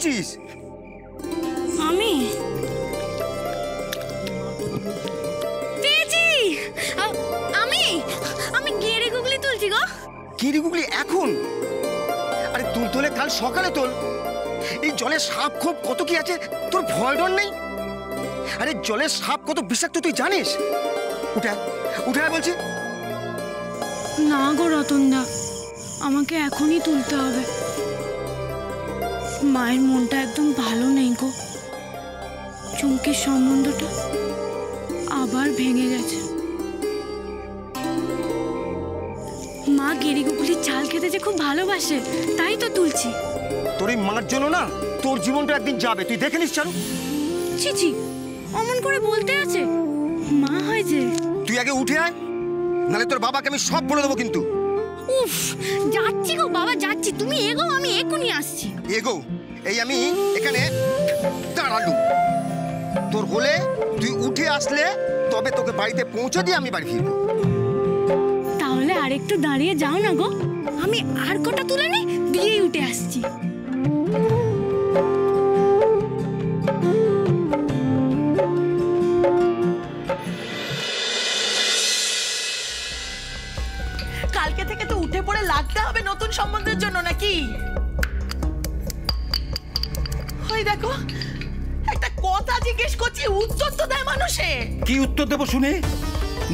করছিস? আমি পেয়েছি। আমি আমি গেড়ে গুগলি তুলছি গো। গেড়ে গুগলি এখন? আরে তোলে কাল সকালে তোল। এই জলের সাপ খোপ কত কি আছে, তোর ভয় ডর নেই? আরে জলের সাপ কত বিষাক্ত তুই জানিস? উঠে বলছি। না গো রতনদা, আমাকে এখনই তুলতে হবে। মায়ের মনটা একদম ভালো নেই গো। চুমকির সম্বন্ধটা আবার ভেঙে গেছে। মা গেরিগুগুলির চাল খেতে যে খুব ভালোবাসে, তাই তো তুলছি। তোর এই মার জন্য না তোর জীবনটা একদিন যাবে, তুই দেখে নিস। চালু ছি, অমন করে বলতে আছে। মা হয় যে। তুই আগে উঠে আয়, নালে তোর বাবাকে আমি সব বলে দেবো কিন্তু। উফ, যাচ্ছি গো বাবা, যাচ্ছি। তুমি এগো, আমি এখনই আসছি। এগো? এই আমি এখানে দাঁড়ালুম। তোর হলে তুই উঠে আসলে তবে তোকে বাড়িতে পৌঁছে দিয়ে আমি বাড়ি ফিরবো। তাহলে আরেকটু দাঁড়িয়ে যাও না গো, আমি আর কটা তুলে নি দিয়েই উঠে আসছি। কালকে থেকে তো উঠে পড়ে লাগতে হবে নতুন সম্বন্ধের জন্য, নাকি? ওই দেখো, একটা কথা জিজ্ঞেস করছি, উত্তর তো দেয় মানুষে। কি উত্তর দেবো শুনে?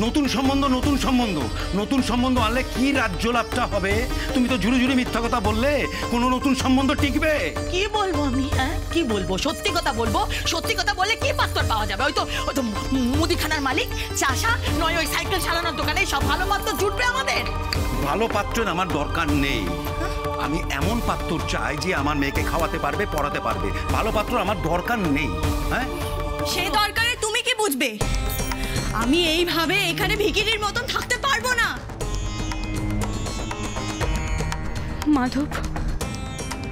নতুন সম্বন্ধ, নতুন সম্বন্ধ, নতুন সম্বন্ধ আনলে কি রাজ্য লাভটা হবে? তুমি তো ঝুড়ি ঝুড়ি মিথ্যা কথা বললে। কোনো নতুন সম্বন্ধ টিকবে? কি বলবো আমি? হ্যাঁ, কি বলবো? সত্যি কথা বলবো। সত্যি কথা বললে কি পাত্র পাওয়া যাবে? ওই তো মুদিখানার মালিক, চাষা, নয় ওই সাইকেল চালানোর দোকানে, সব ভালো পাত্র জুটবে আমাদের। ভালো পাত্র আমার দরকার নেই। আমি এমন পাত্র চাই যে আমার মেয়েকে খাওয়াতে পারবে, পড়াতে পারবে। ভালো পাত্র আমার দরকার নেই। হ্যাঁ, সেই দরকারে তুমি কি বুঝবে? আমি এইভাবে এখানে ভিখিরির মতন থাকতে পারবো না। মাধব,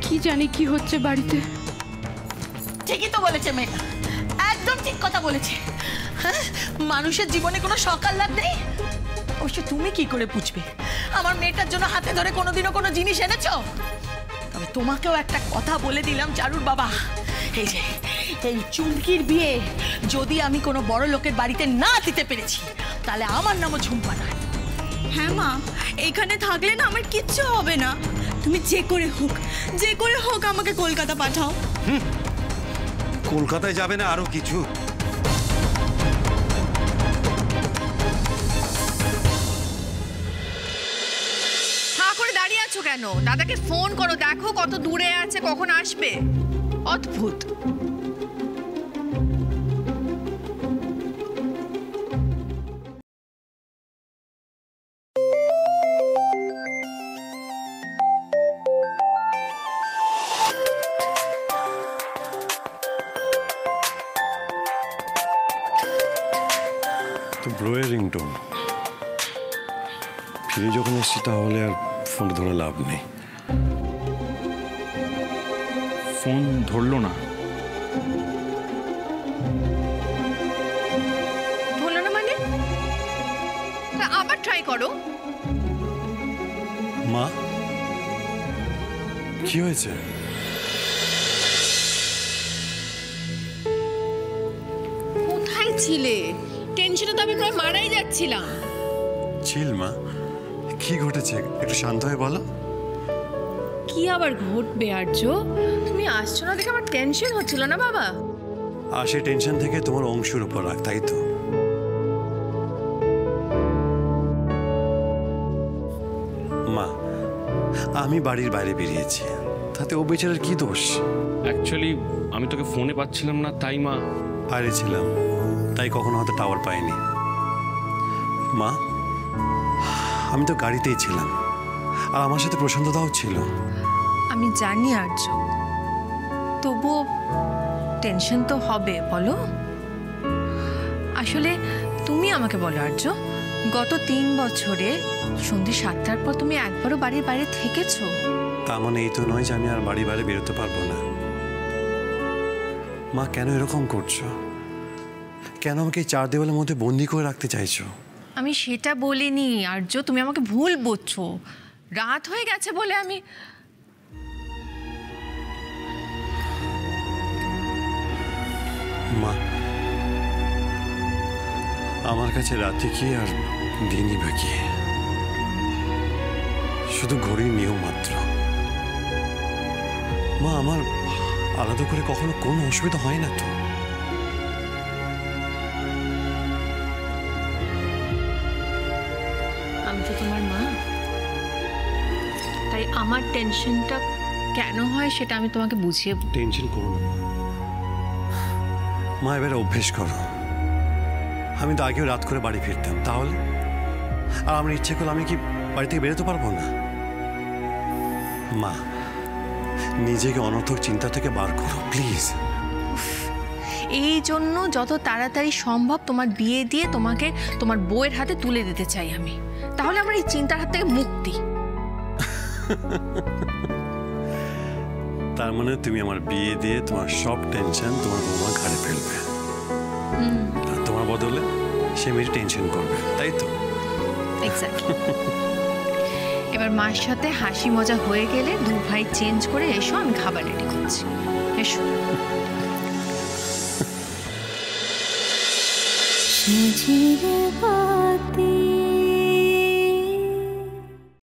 কি জানি কি হচ্ছে বাড়িতে। ঠিকই তো বলেছে মেয়েটা, একদম ঠিক কথা বলেছে। হ্যাঁ, মানুষের জীবনে কোনো সকাল লাভ নেই। অবশ্য তুমি কি করে বুঝবে? আমার মেয়েটার জন্য হাতে ধরে কোনোদিনও কোনো জিনিস এনেছো? তবে তোমাকেও একটা কথা বলে দিলাম চারুর বাবা, এই যে এই চুমকির বিয়ে যদি আমি কোনো বড় লোকের বাড়িতে না দিতে পেরেছি, তাহলে আমার নামও ঝুম্পা নয়। হ্যাঁ মা, এইখানে থাকলে না আমার কিচ্ছু হবে না। তুমি যে করে হোক আমাকে কলকাতা পাঠাও। কলকাতায় যাবে না আরো কিছু? দাঁড়িয়ে আছো কেন? দাদাকে ফোন করো, দেখো কত দূরে আছে, কখন আসবে। অদ্ভুত। তো ব্রোয়ের রিংটোন ফিরে যখন এসছি, তাহলে আর ফোন ধরে লাভ নেই। ফোন ধরলো না। ধরলো না মানে? আবার ট্রাই করো। মা, কি হয়েছে? কোথায় ছিলে? টেনশনে তো আমি প্রায় মারাই যাচ্ছিলাম। চিল মা, কি ঘটেছে একটু শান্ত হয়ে বলো। কি আবার ঘটবে আর্য? তুমি আসছো না দেখে আমার টেনশন হচ্ছিল না বাবা। আর সেই টেনশন থেকে তোমার অংশের উপর রাখ, তাই তো? মা, আমি বাড়ির বাইরে বেরিয়েছি, তাতে ও বেচারার কি দোষ? অ্যাকচুয়ালি আমি তোকে ফোনে পাচ্ছিলাম না, তাই মা। বাইরে ছিলাম, তাই কখনো হয়তো টাওয়ার পাইনি। মা, আমি তো গাড়িতেই ছিলাম, আর আমার সাথে প্রশান্তদাও ছিল। আমি জানি আর্য, তবুও টেনশন তো হবে, বলো। আসলে তুমি আমাকে বলো আর্য, গত 3 বছরে সন্ধ্যে 7টার পর তুমি একবারও বাড়ির বাইরে থেকেছো? তা মানে এই তো নয় যে আমি আর বাড়ি বাইরে বেরোতে পারবো না। মা, কেন এরকম করছো? কেন আমাকে এই 4 দেওয়ালের মধ্যে বন্দি করে রাখতে চাইছো? আমি সেটা বলিনি আর্য, তুমি আমাকে ভুল বুঝছো। রাত হয়ে গেছে বলে আমি আমার কাছে রাতে কি আর দিনই বাকি, শুধু ঘড়ির নিয়ম মাত্র। মা, আমার আলাদা করে কখনো কোনো অসুবিধা হয় না তো? আমি তো তোমার মা, তাই আমার টেনশনটা কেন হয় সেটা আমি তোমাকে বুঝিয়ে। টেনশন করো না মা, এবারে অভ্যেস করো। আমি তো আগেও রাত করে বাড়ি ফিরতাম, তাহলে আর আমার ইচ্ছে করলে আমি কি বাড়ি থেকে বেরোতে পারবো না? মা, নিজেকে অনর্থক চিন্তা থেকে বার করো প্লিজ। এই জন্য যত তাড়াতাড়ি সম্ভব তোমার বিয়ে দিয়ে তোমাকে তোমার বউয়ের হাতে তুলে দিতে চাই আমি, তাহলে আমার এই চিন্তার হাত থেকে মুক্তি। তার মানে তুমি আমার বিয়ে দিয়ে তোমার সব টেনশন তোমার বৌমা ঘাড়ে ফেলবে, আর তোমার বদলে সে মেয়ে টেনশন করবে, তাই তো? এক্স্যাক্টলি। এবার মার সাথে হাসি মজা হয়ে গেলে দু ভাই চেঞ্জ করে এসো, আমি খাবার রেডি করছি। এসো। সাজিরে বাতি